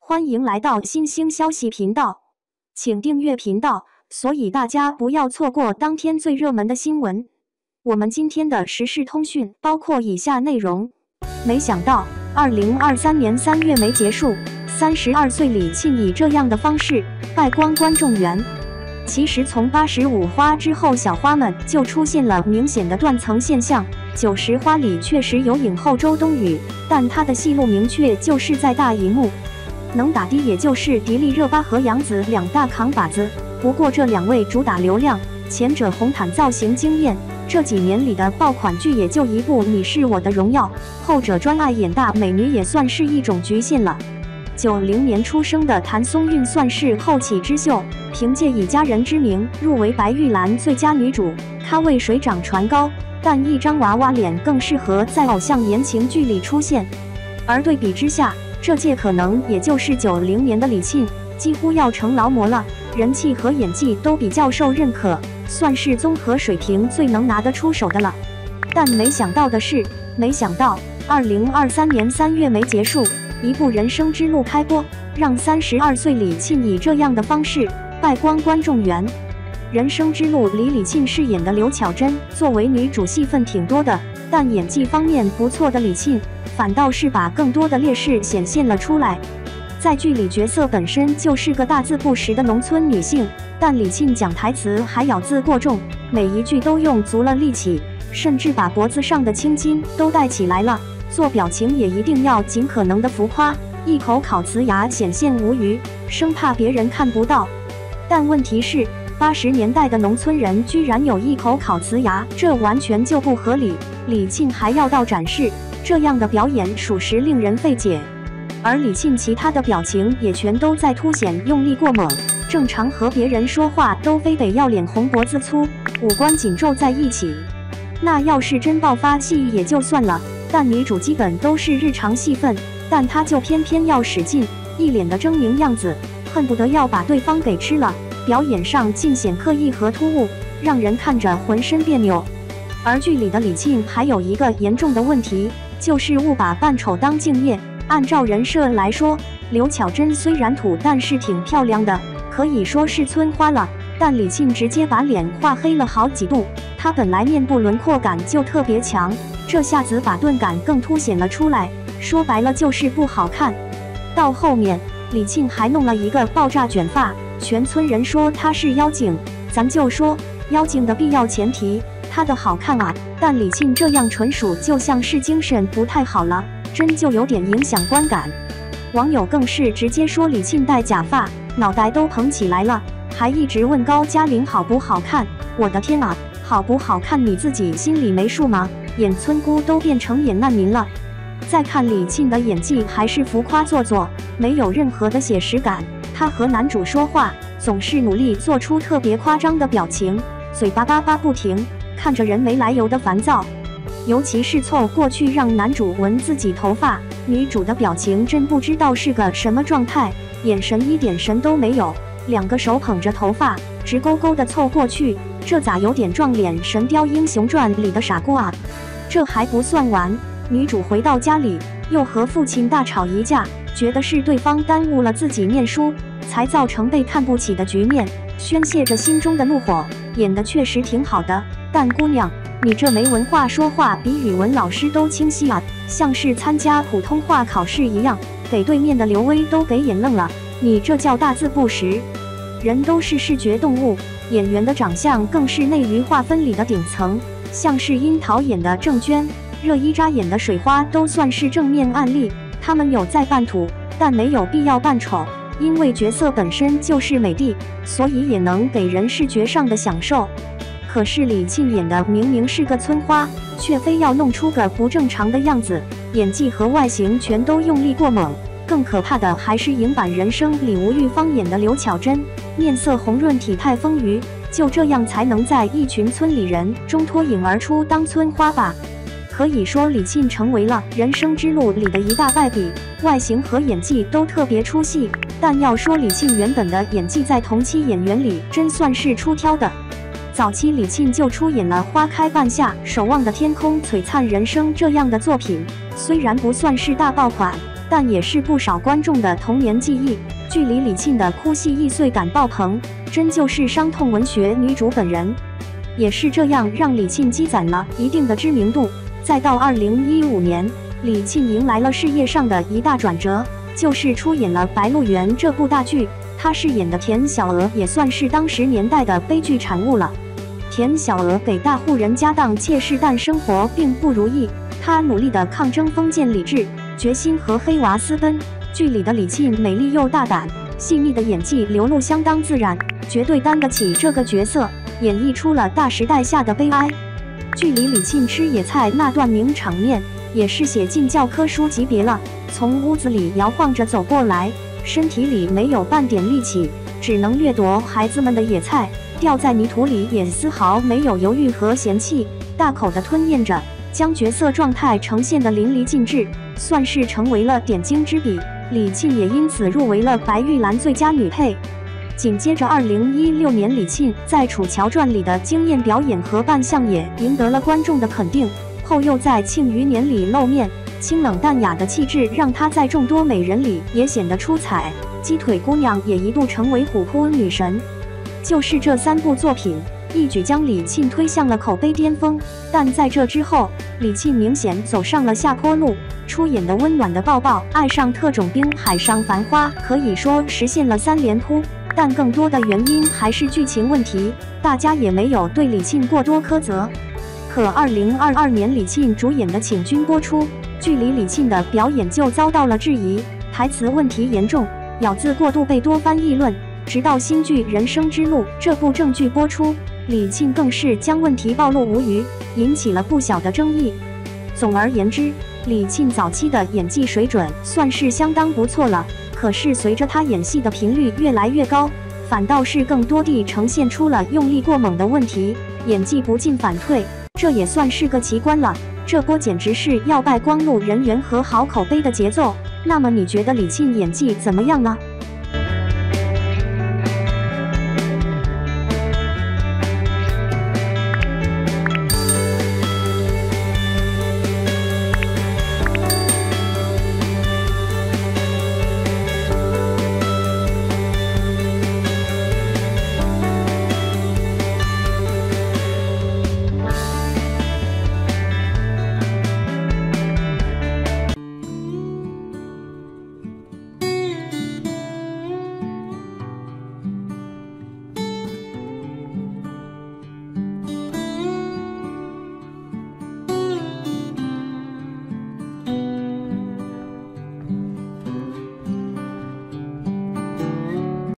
欢迎来到新兴消息频道，请订阅频道，所以大家不要错过当天最热门的新闻。我们今天的时事通讯包括以下内容：没想到2023年3月没结束，32岁李沁以这样的方式败光观众缘。其实从85花之后，小花们就出现了明显的断层现象。90花里确实有影后周冬雨，但她的戏路明确就是在大荧幕。能打的也就是迪丽热巴和杨紫两大扛把子，不过这两位主打流量，前者红毯造型惊艳，这几年里的爆款剧也就一部《你是我的荣耀》，后者专爱演大美女也算是一种局限了。90年出生的谭松韵算是后起之秀，凭借以家人之名入围白玉兰最佳女主，咖位水涨船高，但一张娃娃脸更适合在偶像言情剧里出现。而对比之下，这届可能也就是90年的李沁，几乎要成劳模了，人气和演技都比较受认可，算是综合水平最能拿得出手的了。但没想到的是，没想到2023年3月没结束，一部人生之路开播，让32岁李沁以这样的方式败光观众缘。人生之路里，李沁饰演的刘巧珍作为女主戏份挺多的，但演技方面不错的李沁反倒是把更多的劣势显现了出来。在剧里，角色本身就是个大字不识的农村女性，但李沁讲台词还咬字过重，每一句都用足了力气，甚至把脖子上的青筋都带起来了。做表情也一定要尽可能的浮夸，一口烤瓷牙显现无余，生怕别人看不到。但问题是，80年代的农村人居然有一口烤瓷牙，这完全就不合理。李沁还要到展示，这样的表演属实令人费解。而李沁其他的表情也全都在凸显用力过猛，正常和别人说话都非得要脸红脖子粗，五官紧皱在一起。那要是真爆发戏也就算了，但女主基本都是日常戏份，但她就偏偏要使劲，一脸的狰狞样子，恨不得要把对方给吃了。表演上尽显刻意和突兀，让人看着浑身别扭。而剧里的李沁还有一个严重的问题，就是误把扮丑当敬业。按照人设来说，刘巧珍虽然土，但是挺漂亮的，可以说是村花了。但李沁直接把脸画黑了好几度，她本来面部轮廓感就特别强，这下子把钝感更凸显了出来，说白了就是不好看。到后面，李沁还弄了一个爆炸卷发，全村人说她是妖精，咱就说妖精的必要前提，她的好看啊。但李沁这样纯属就像是精神不太好了，真就有点影响观感。网友更是直接说李沁戴假发，脑袋都捧起来了，还一直问高加玲好不好看。我的天啊，好不好看你自己心里没数吗？演村姑都变成演难民了。再看李沁的演技还是浮夸做作，没有任何的写实感。她和男主说话总是努力做出特别夸张的表情，嘴巴叭叭不停，看着人没来由的烦躁。尤其是凑过去让男主闻自己头发，女主的表情真不知道是个什么状态，眼神一点神都没有，两个手捧着头发直勾勾的凑过去，这咋有点撞脸《神雕英雄传》里的傻瓜啊。这还不算完，女主回到家里又和父亲大吵一架，觉得是对方耽误了自己念书，才造成被看不起的局面，宣泄着心中的怒火，演得确实挺好的。但姑娘，你这没文化，说话比语文老师都清晰啊，像是参加普通话考试一样，给对面的刘威都给演愣了，你这叫大字不识。人都是视觉动物，演员的长相更是内娱划分里的顶层，像是樱桃演的郑娟，热依扎演的水花都算是正面案例。他们有在扮土，但没有必要扮丑，因为角色本身就是美的，所以也能给人视觉上的享受。可是李沁演的明明是个村花，却非要弄出个不正常的样子，演技和外形全都用力过猛。更可怕的还是影版人生里吴玉芳演的刘巧珍，面色红润，体态丰腴，就这样才能在一群村里人中脱颖而出当村花吧。可以说李沁成为了人生之路里的一大败笔，外形和演技都特别出戏。但要说李沁原本的演技在同期演员里真算是出挑的。早期李沁就出演了《花开半夏》《守望的天空》《璀璨人生》这样的作品，虽然不算是大爆款，但也是不少观众的童年记忆。剧里李沁的哭戏易碎感爆棚，真就是伤痛文学女主本人。也是这样让李沁积攒了一定的知名度。再到2015年，李沁迎来了事业上的一大转折，就是出演了《白鹿原》这部大剧。她饰演的田小娥也算是当时年代的悲剧产物了。田小娥给大户人家当妾室，但生活并不如意。她努力地抗争封建礼制，决心和黑娃私奔。剧里的李沁美丽又大胆，细腻的演技流露相当自然，绝对担得起这个角色，演绎出了大时代下的悲哀。剧里李沁吃野菜那段名场面，也是写进教科书级别了。从屋子里摇晃着走过来，身体里没有半点力气，只能掠夺孩子们的野菜，掉在泥土里也丝毫没有犹豫和嫌弃，大口地吞咽着，将角色状态呈现得淋漓尽致，算是成为了点睛之笔。李沁也因此入围了白玉兰最佳女配。紧接着2016年，李沁在《楚乔传》里的惊艳表演和扮相也赢得了观众的肯定，后又在《庆余年》里露面，清冷淡雅的气质让她在众多美人里也显得出彩。鸡腿姑娘也一度成为虎扑女神。就是这3部作品，一举将李沁推向了口碑巅峰。但在这之后，李沁明显走上了下坡路。出演的《温暖的抱抱》、《爱上特种兵》、《海上繁花》可以说实现了3连扑，但更多的原因还是剧情问题，大家也没有对李沁过多苛责。可2022年李沁主演的《请君》播出，剧里李沁的表演就遭到了质疑，台词问题严重，咬字过度被多番议论。直到新剧《人生之路》这部正剧播出，李沁更是将问题暴露无遗，引起了不小的争议。总而言之，李沁早期的演技水准算是相当不错了，可是随着她演戏的频率越来越高，反倒是更多地呈现出了用力过猛的问题，演技不进反退，这也算是个奇观了。这波简直是要败光路人缘和好口碑的节奏。那么你觉得李沁演技怎么样呢？